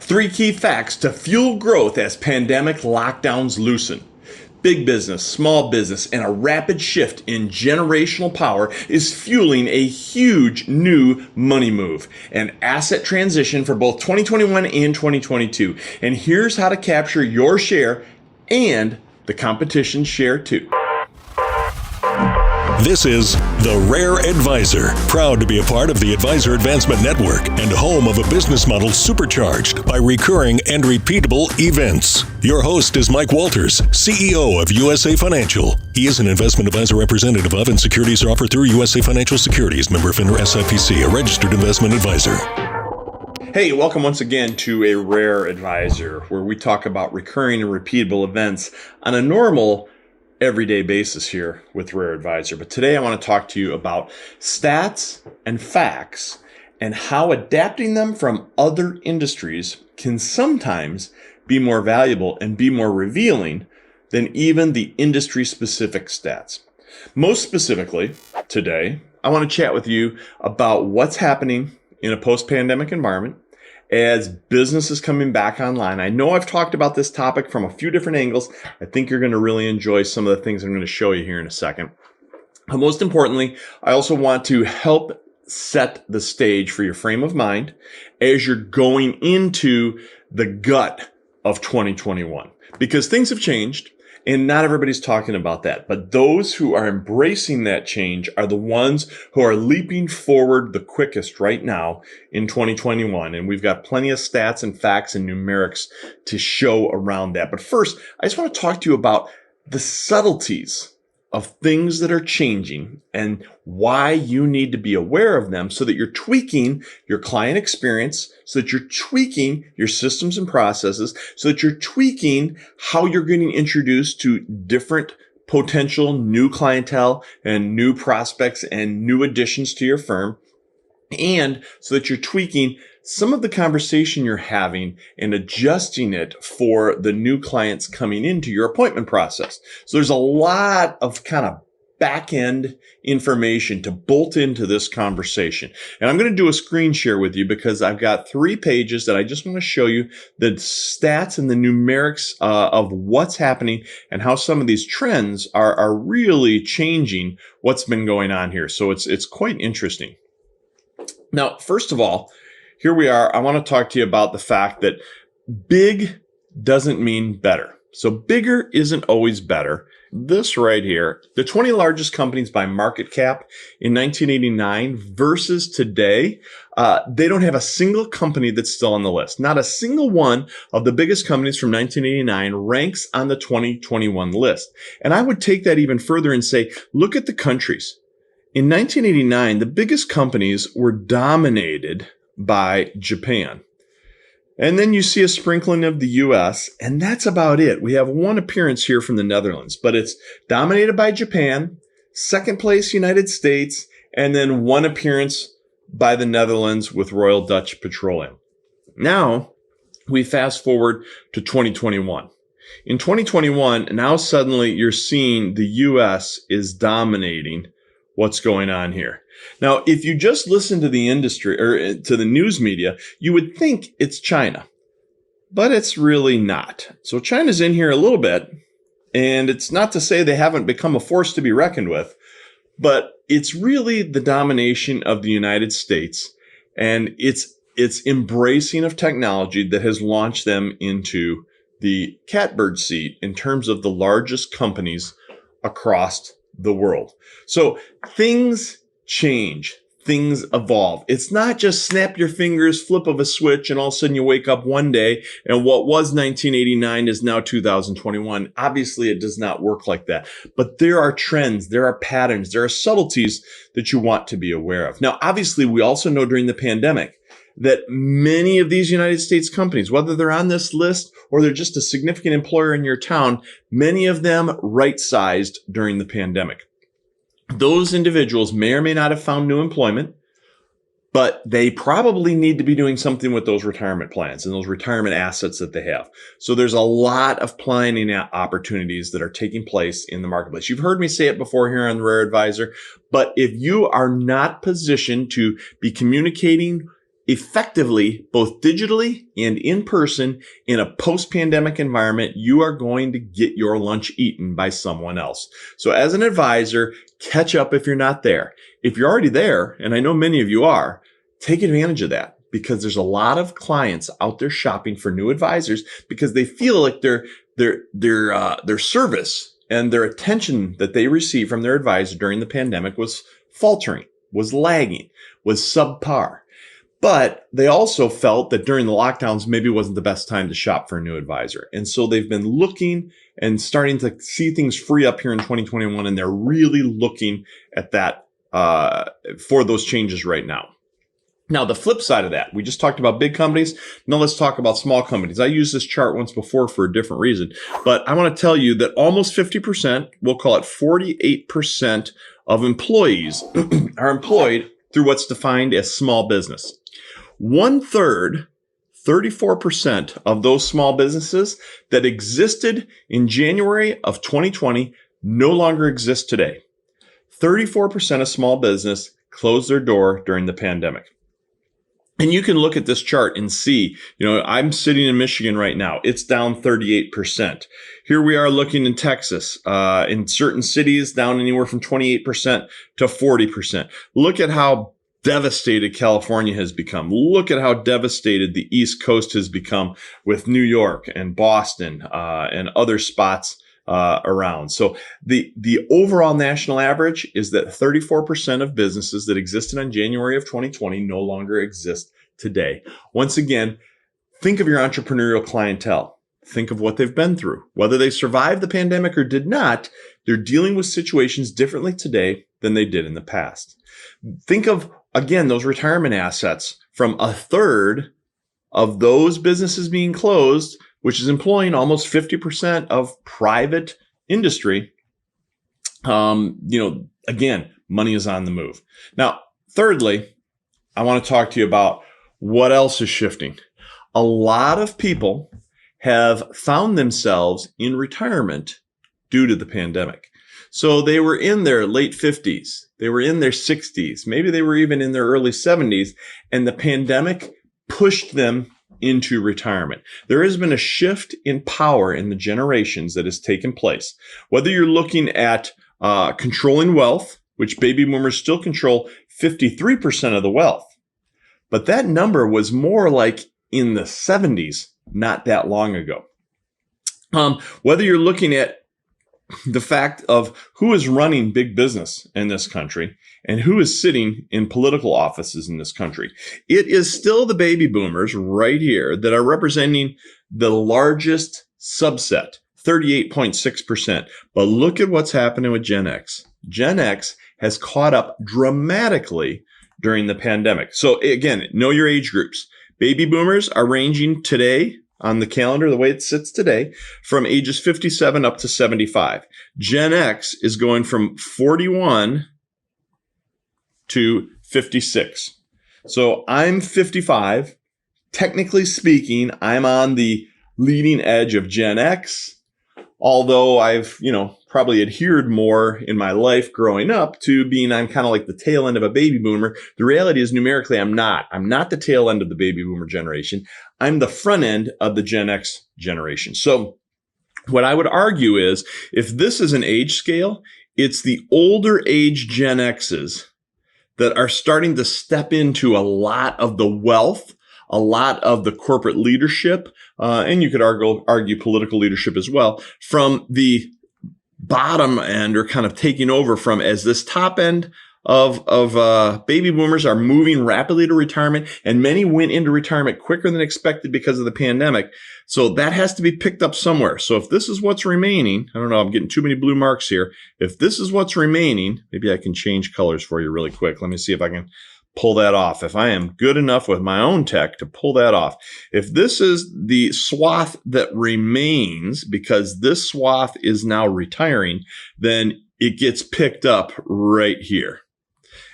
3 key facts to fuel growth as pandemic lockdowns loosen. Big business, small business, and a rapid shift in generational power is fueling a huge new money move and asset transition for both 2021 and 2022. And here's how to capture your share and the competition's share too. This is The Rare Advisor, proud to be a part of the Advisor Advancement Network and home of a business model supercharged by recurring and repeatable events. Your host is Mike Walters, CEO of USA Financial. He is an investment advisor representative of and securities are offered through USA Financial Securities, member FINRA SIPC, a registered investment advisor. Hey, welcome once again to A Rare Advisor, where we talk about recurring and repeatable events on a normal everyday basis here with Rare Advisor. But today I want to talk to you about stats and facts and how adapting them from other industries can sometimes be more valuable and be more revealing than even the industry-specific stats. Most specifically, today, I want to chat with you about what's happening in a post-pandemic environment as business is coming back online. I know I've talked about this topic from a few different angles. I think you're going to really enjoy some of the things I'm going to show you here in a second. But most importantly, I also want to help set the stage for your frame of mind as you're going into the gut of 2021, because things have changed. And not everybody's talking about that. But those who are embracing that change are the ones who are leaping forward the quickest right now in 2021. And we've got plenty of stats and facts and numerics to show around that. But first, I just want to talk to you about the subtleties of things that are changing and why you need to be aware of them so that you're tweaking your client experience, so that you're tweaking your systems and processes, so that you're tweaking how you're getting introduced to different potential new clientele and new prospects and new additions to your firm, and so that you're tweaking some of the conversation you're having and adjusting it for the new clients coming into your appointment process. So there's a lot of kind of back-end information to bolt into this conversation. And I'm going to do a screen share with you because I've got 3 pages that I just want to show you the stats and the numerics of what's happening and how some of these trends are really changing what's been going on here. So it's quite interesting. Now, first of all, here we are. I want to talk to you about the fact that big doesn't mean better. So bigger isn't always better. This right here, the 20 largest companies by market cap in 1989 versus today, they don't have a single company that's still on the list. Not a single one of the biggest companies from 1989 ranks on the 2021 list. And I would take that even further and say, look at the countries. In 1989, the biggest companies were dominated by Japan. And then you see a sprinkling of the US, and that's about it. We have one appearance here from the Netherlands, but it's dominated by Japan, second place United States, and then one appearance by the Netherlands with Royal Dutch Petroleum. Now, we fast forward to 2021. In 2021, now suddenly you're seeing the US is dominating what's going on here. Now, if you just listen to the industry or to the news media, you would think it's China, but it's really not. So China's in here a little bit, and it's not to say they haven't become a force to be reckoned with, but it's really the domination of the United States and its embracing of technology that has launched them into the catbird seat in terms of the largest companies across the world. So things change, things evolve. It's not just snap your fingers, flip of a switch, and all of a sudden you wake up one day and what was 1989 is now 2021. Obviously, it does not work like that. But there are trends, there are patterns, there are subtleties that you want to be aware of. Now, obviously, we also know during the pandemic that many of these United States companies, whether they're on this list or they're just a significant employer in your town, many of them right-sized during the pandemic. Those individuals may or may not have found new employment, but they probably need to be doing something with those retirement plans and those retirement assets that they have. So there's a lot of planning opportunities that are taking place in the marketplace. You've heard me say it before here on the Rare Advisor, but if you are not positioned to be communicating effectively, both digitally and in person, in a post-pandemic environment, you are going to get your lunch eaten by someone else. So as an advisor, catch up if you're not there. If you're already there, and I know many of you are, take advantage of that, because there's a lot of clients out there shopping for new advisors because they feel like their service and their attention that they received from their advisor during the pandemic was faltering, was lagging, was subpar. But they also felt that during the lockdowns, maybe it wasn't the best time to shop for a new advisor. And so they've been looking and starting to see things free up here in 2021. And they're really looking at that for those changes right now. Now, the flip side of that, we just talked about big companies. Now let's talk about small companies. I used this chart once before for a different reason, but I want to tell you that almost 50%, we'll call it 48% of employees are employed through what's defined as small business. 1/3, 34% of those small businesses that existed in January of 2020 no longer exist today. 34% of small business closed their door during the pandemic. And you can look at this chart and see, I'm sitting in Michigan right now. It's down 38%. Here we are looking in Texas, in certain cities down anywhere from 28% to 40%. Look at how devastated California has become. Look at how devastated the East Coast has become with New York and Boston, and other spots around. So the overall national average is that 34% of businesses that existed in January of 2020 no longer exist today. Once again, think of your entrepreneurial clientele. Think of what they've been through. Whether they survived the pandemic or did not, they're dealing with situations differently today than they did in the past. Think of, again, those retirement assets from 1/3 of those businesses being closed, which is employing almost 50% of private industry. Again, money is on the move. Now, thirdly, I want to talk to you about what else is shifting. A lot of people have found themselves in retirement due to the pandemic. So they were in their late 50s, they were in their 60s, maybe they were even in their early 70s, and the pandemic pushed them into retirement. There has been a shift in power in the generations that has taken place. Whether you're looking at controlling wealth, which baby boomers still control 53% of the wealth, but that number was more like in the 70s, not that long ago. Whether you're looking at the fact of who is running big business in this country and who is sitting in political offices in this country, it is still the baby boomers right here that are representing the largest subset, 38.6%. But look at what's happening with Gen X. Gen X has caught up dramatically during the pandemic. So again, know your age groups. Baby boomers are ranging today on the calendar, the way it sits today, from ages 57 up to 75. Gen X is going from 41 to 56. So I'm 55. Technically speaking, I'm on the leading edge of Gen X, although I've, probably adhered more in my life growing up to being I'm kind of like the tail end of a baby boomer. The reality is numerically, I'm not. I'm not the tail end of the baby boomer generation. I'm the front end of the Gen X generation. So what I would argue is if this is an age scale, it's the older age Gen X's that are starting to step into a lot of the wealth, a lot of the corporate leadership, and you could argue political leadership as well, from the bottom end, or kind of taking over from as this top end of baby boomers are moving rapidly to retirement, and many went into retirement quicker than expected because of the pandemic. So that has to be picked up somewhere. So if this is what's remaining, I don't know, I'm getting too many blue marks here. If this is what's remaining, maybe I can change colors for you really quick. Let me see if I can pull that off. If I am good enough with my own tech to pull that off. If this is the swath that remains, because this swath is now retiring, then it gets picked up right here.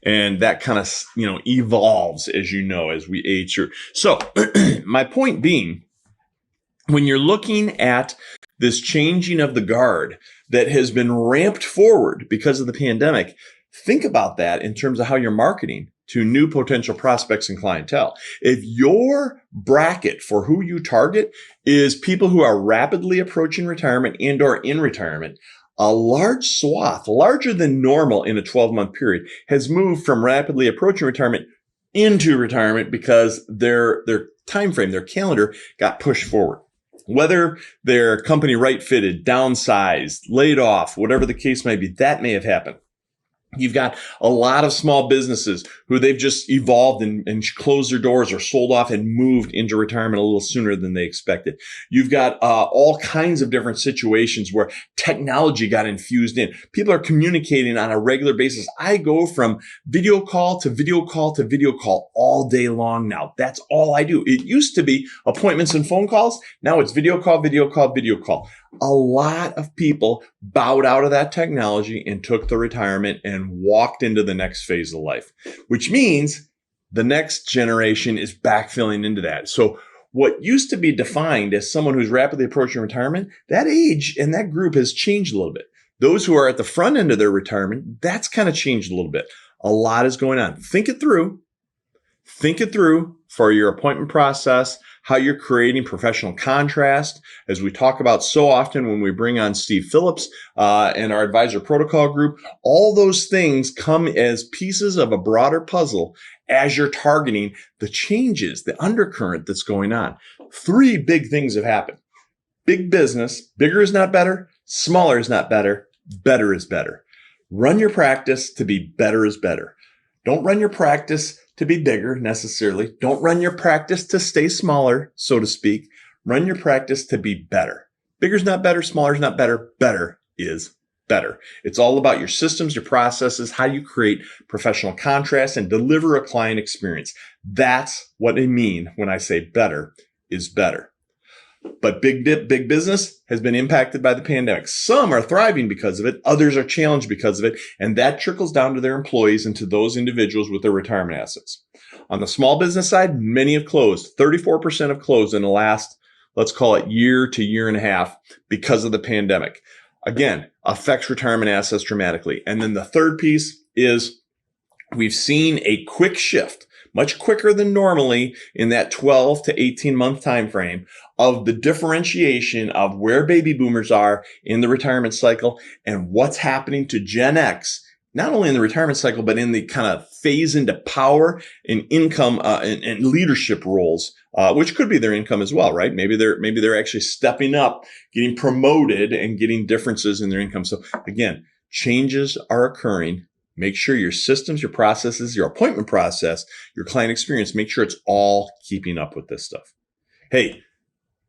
And that kind of, evolves, as as we age through. So my point being, when you're looking at this changing of the guard that has been ramped forward because of the pandemic, Think about that in terms of how you're marketing to new potential prospects and clientele. If your bracket for who you target is people who are rapidly approaching retirement and or in retirement, a large swath, larger than normal in a 12-month period, has moved from rapidly approaching retirement into retirement because their time frame, their calendar got pushed forward. Whether their company right-fitted, downsized, laid off, whatever the case may be, that may have happened. You've got a lot of small businesses who they've just evolved and closed their doors or sold off and moved into retirement a little sooner than they expected. You've got all kinds of different situations where technology got infused in. People are communicating on a regular basis. I go from video call to video call to video call all day long now. That's all I do. It used to be appointments and phone calls. Now it's video call, video call, video call. A lot of people bowed out of that technology and took the retirement and walked into the next phase of life, which means the next generation is backfilling into that. So what used to be defined as someone who's rapidly approaching retirement, that age and that group has changed a little bit. Those who are at the front end of their retirement, that's kind of changed a little bit. A lot is going on. Think it through. Think it through for your appointment process, how you're creating professional contrast, as we talk about so often when we bring on Steve Phillips and our advisor protocol group. All those things come as pieces of a broader puzzle as you're targeting the changes, the undercurrent that's going on. 3 big things have happened. Big business, bigger is not better, smaller is not better, better is better. Run your practice to be better is better. Don't run your practice to be bigger necessarily. Don't run your practice to stay smaller, so to speak. Run your practice to be better. Bigger is not better, smaller is not better, better is better. It's all about your systems, your processes, how you create professional contrast and deliver a client experience. That's what I mean when I say better is better. But big business has been impacted by the pandemic. Some are thriving because of it. Others are challenged because of it. And that trickles down to their employees and to those individuals with their retirement assets. On the small business side, many have closed. 34% have closed in the last, let's call it year to year and a half because of the pandemic. Again, affects retirement assets dramatically. And then the third piece is we've seen a quick shift, much quicker than normally in that 12 to 18 month time frame, of the differentiation of where baby boomers are in the retirement cycle and what's happening to Gen X, not only in the retirement cycle, but in the kind of phase into power and income and leadership roles, which could be their income as well, right? Maybe they're actually stepping up, getting promoted and getting differences in their income. So again, changes are occurring. Make sure your systems, your processes, your appointment process, your client experience, make sure it's all keeping up with this stuff. Hey,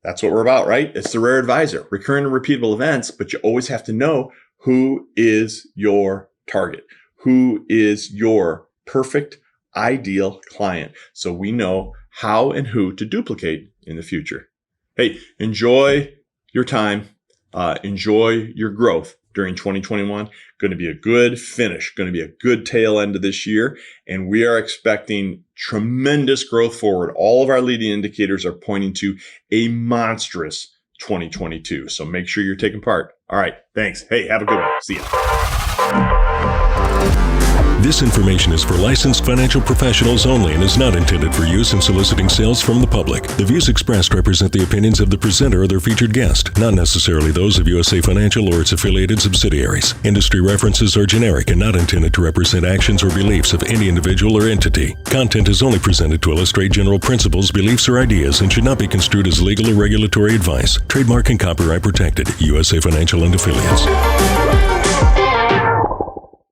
that's what we're about, right? It's the Rare Advisor, recurring and repeatable events, but you always have to know who is your target, who is your perfect, ideal client, so we know how and who to duplicate in the future. Hey, enjoy your time, enjoy your growth during 2021. Going to be a good finish, going to be a good tail end of this year. And we are expecting tremendous growth forward. All of our leading indicators are pointing to a monstrous 2022. So make sure you're taking part. All right. Thanks. Hey, have a good one. See ya. This information is for licensed financial professionals only and is not intended for use in soliciting sales from the public. The views expressed represent the opinions of the presenter or their featured guest, not necessarily those of USA Financial or its affiliated subsidiaries. Industry references are generic and not intended to represent actions or beliefs of any individual or entity. Content is only presented to illustrate general principles, beliefs, or ideas and should not be construed as legal or regulatory advice. Trademark and copyright protected. USA Financial and Affiliates.